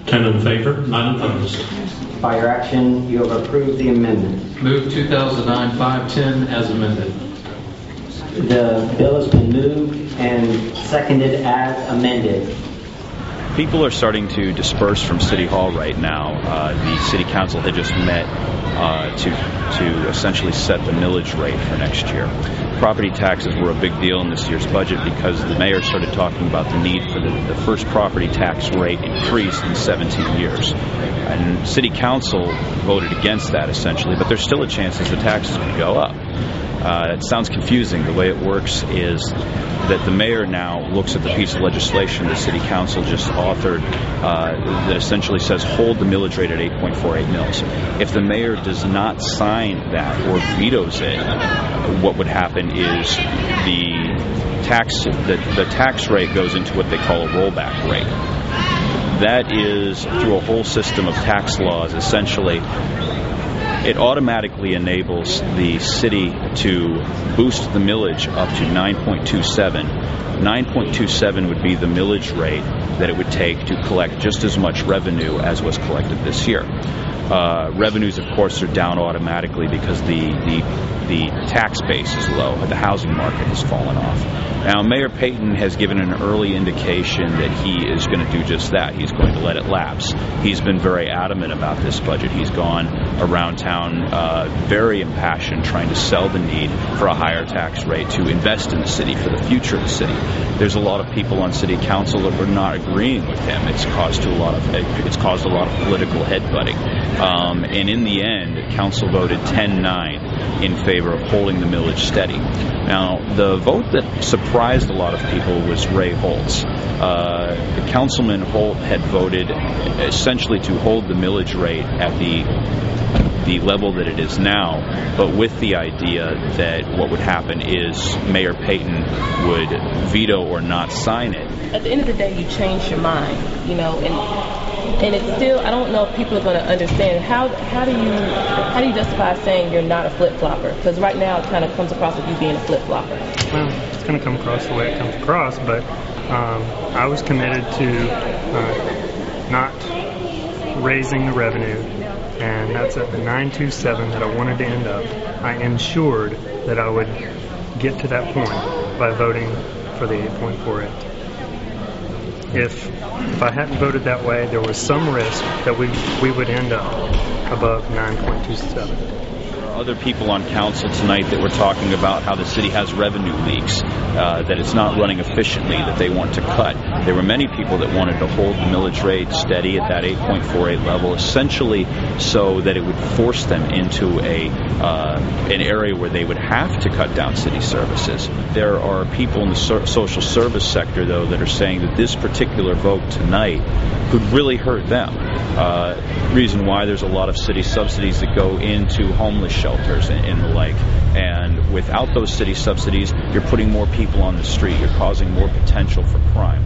Ten in favor, none opposed. By your action, you have approved the amendment. Move 2009-510 as amended. The bill has been moved and seconded as amended. People are starting to disperse from City Hall right now. The City Council had just met to essentially set the millage rate for next year. Property taxes were a big deal in this year's budget because the mayor started talking about the need for the first property tax rate increase in 17 years. And City Council voted against that essentially, but there's still a chance that the taxes could go up. It sounds confusing. The way it works is that the mayor now looks at the piece of legislation the City Council just authored that essentially says hold the millage rate at 8.48 mils. If the mayor does not sign that or vetoes it, what would happen is the tax rate goes into what they call a rollback rate. That is through a whole system of tax laws. Essentially, it automatically enables the city to boost the millage up to 9.27. 9.27 would be the millage rate that it would take to collect just as much revenue as was collected this year. Revenues, of course, are down automatically because the tax base is low. The housing market has fallen off. Now, Mayor Payton has given an early indication that he is going to do just that. He's going to let it lapse. He's been very adamant about this budget. He's gone around town very impassioned trying to sell the need for a higher tax rate to invest in the city for the future of the city. There's a lot of people on City Council that were not agreeing with him. It's caused a lot of political headbutting. And in the end, Council voted 10-9 in favor of holding the millage steady. Now, the vote that surprised a lot of people was Ray Holtz. Councilman Holt had voted essentially to hold the millage rate at the level that it is now, but with the idea that what would happen is Mayor Payton would veto or not sign it. At the end of the day, you change your mind, and it's still, I don't know if people are going to understand how do you justify saying you're not a flip-flopper? Because right now it kind of comes across as you being a flip-flopper. Well, it's going to come across the way it comes across, but I was committed to not raising the revenue, and that's at the 927 that I wanted to end up. I ensured that I would get to that point by voting for the 8.48. If I hadn't voted that way, there was some risk that we would end up above 9.27. Other people on council tonight that were talking about how the city has revenue leaks, that it's not running efficiently, that they want to cut. There were many people that wanted to hold the millage rate steady at that 8.48 level, essentially so that it would force them into an area where they would have to cut down city services. There are people in the social service sector, though, that are saying that this particular vote tonight could really hurt them. Reason why there's a lot of city subsidies that go into homeless shelters and the like, and without those city subsidies, you're putting more people on the street, you're causing more potential for crime.